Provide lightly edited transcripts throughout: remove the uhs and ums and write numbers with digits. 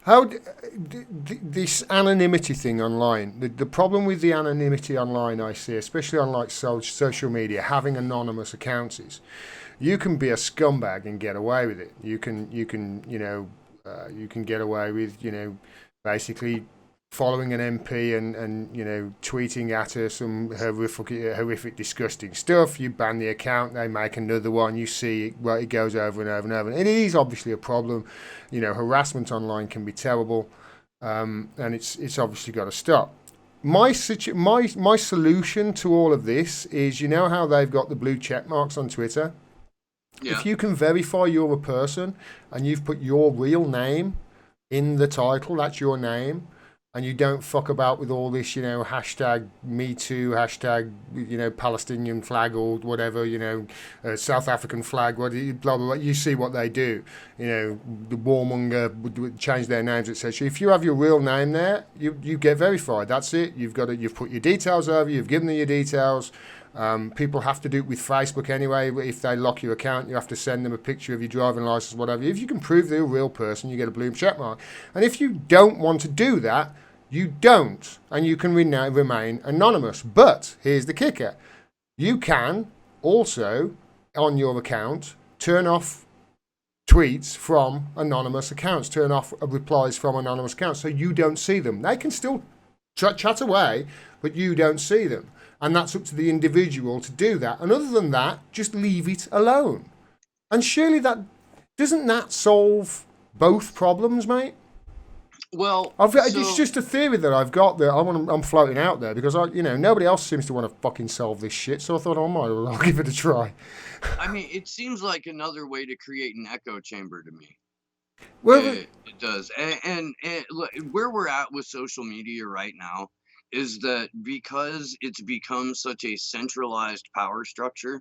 This anonymity thing online, the problem with the anonymity online I see, especially on like social media, having anonymous accounts is you can be a scumbag and get away with it. You can get away with, basically following an MP and tweeting at her some horrific, disgusting stuff. You ban the account, they make another one. You see it, well, it goes over and over and over. And it is obviously a problem. Harassment online can be terrible, and it's obviously got to stop. My solution to all of this is, how they've got the blue check marks on Twitter. Yeah. If you can verify you're a person and you've put your real name in the title, that's your name, and you don't fuck about with all this, hashtag Me Too, hashtag, Palestinian flag or whatever, South African flag, blah, blah, blah. You see what they do. The warmonger would change their names, etc. If you have your real name there, you get verified. That's it. You've put your details over, you've given them your details. People have to do it with Facebook anyway. If they lock your account, you have to send them a picture of your driving license, whatever. If you can prove they're a real person, you get a blue check mark. And if you don't want to do that, you don't, and you can remain anonymous. But here's the kicker. You can also, on your account, turn off tweets from anonymous accounts, turn off replies from anonymous accounts, so you don't see them. They can still chat away, but you don't see them. And that's up to the individual to do that. And other than that, just leave it alone. And surely doesn't that solve both problems, mate? Well, It's just a theory that I've got that I'm floating out there because nobody else seems to want to fucking solve this shit. So I thought, I'll give it a try. I mean, it seems like another way to create an echo chamber to me. Well, It does. And look, where we're at with social media right now is that because it's become such a centralized power structure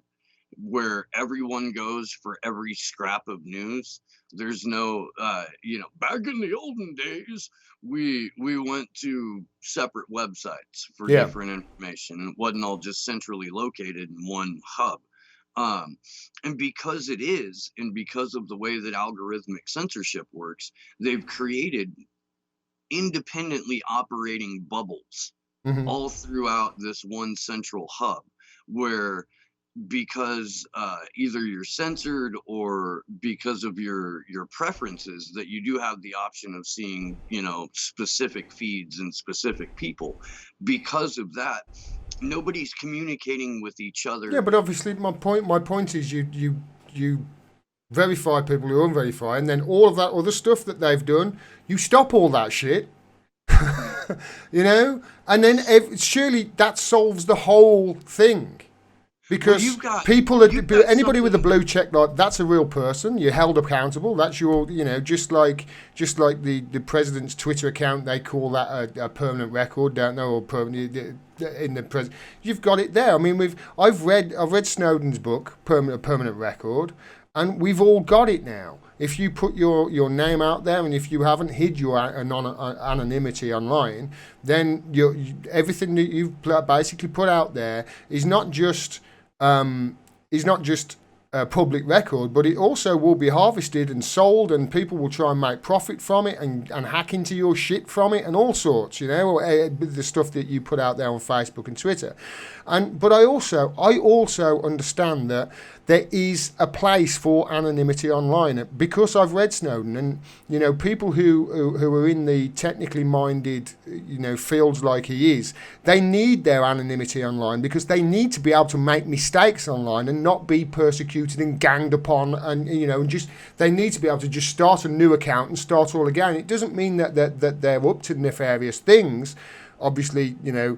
where everyone goes for every scrap of news. There's no, back in the olden days, we went to separate websites for yeah, different information, and it wasn't all just centrally located in one hub. Um, and because it is, and because of the way that algorithmic censorship works, they've created independently operating bubbles hmm all throughout this one central hub where because either you're censored or because of your preferences that you do have the option of seeing specific feeds and specific people. Because of that, nobody's communicating with each yeah. other. But obviously, my point is you verify people who unverify, and then all of that other stuff that they've done, you stop all that shit. And then surely that solves the whole thing. Well, Because people you've got anybody with a something. blue check, like, that's a real person. You're held accountable. That's your, just like the president's Twitter account. They call that a permanent record, don't know, or permanent in the president. You've got it there. I mean, I've read Snowden's book, Permanent Record, and we've all got it now. If you put your name out there, and if you haven't hid your anonymity online, then everything that you've basically put out there is not just a public record, but it also will be harvested and sold, and people will try and make profit from it and hack into your shit from it and all sorts, the stuff that you put out there on Facebook and Twitter. But I also understand that there is a place for anonymity online because I've read Snowden, and people who are in the technically minded fields like he is, they need their anonymity online because they need to be able to make mistakes online and not be persecuted and ganged upon, and just they need to be able to just start a new account and start all again. It doesn't mean that they're up to nefarious things. Obviously,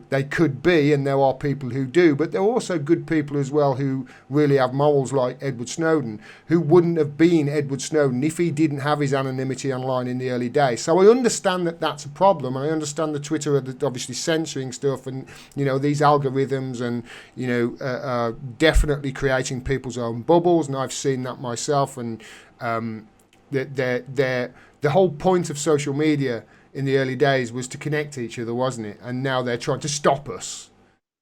they could be, and there are people who do, but there are also good people as well who really have morals, like Edward Snowden, who wouldn't have been Edward Snowden if he didn't have his anonymity online in the early days. So I understand that that's a problem, and I understand the Twitter are obviously censoring stuff, and these algorithms, and definitely creating people's own bubbles, and I've seen that myself, and the whole point of social media in the early days was to connect each other, wasn't it? And now they're trying to stop us,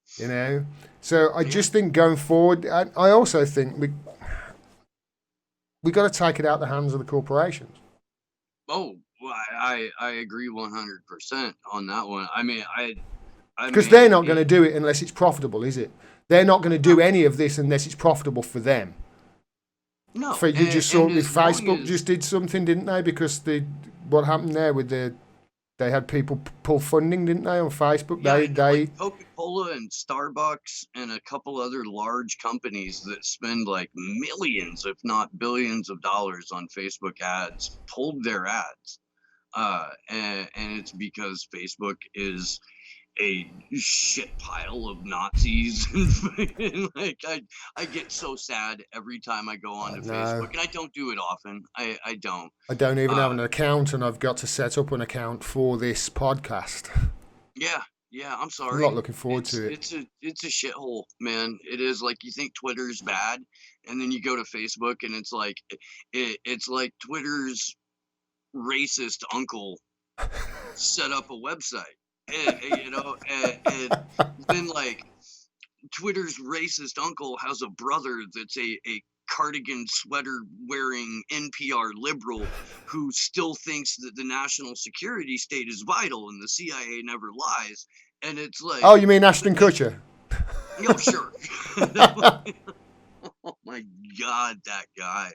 So I Yeah. just think going forward, I also think we got to take it out of the hands of the corporations. Oh, Well, I agree 100% on that one. I Because they're mean not going to it. do it unless it's profitable, is it? They're not going to do No, any of this unless it's profitable for them. no, For you just saw and with as long Facebook as just did something, didn't they? Because what happened there with they had people pull funding, didn't they, on Facebook? yeah, I know, like They Coca-Cola and Starbucks and a couple other large companies that spend like millions, if not billions of dollars on Facebook ads pulled their ads. And it's because Facebook is a shit pile of Nazis and like I get so sad every time I go onto no, Facebook, and I don't do it often. I don't. I don't even have Uh an account, and I've got to set up an account for this podcast. yeah, yeah, I'm I'm not sorry. looking forward to it. It's a shithole, man. It is. Like, you think Twitter's bad, and then you go to Facebook and it's like it's like Twitter's racist uncle set up a website. And then like Twitter's racist uncle has a brother that's a cardigan sweater wearing NPR liberal who still thinks that the national security state is vital and the CIA never lies. And it's like, Oh, you mean Ashton Kutcher? yo, sure. Oh my God, that guy.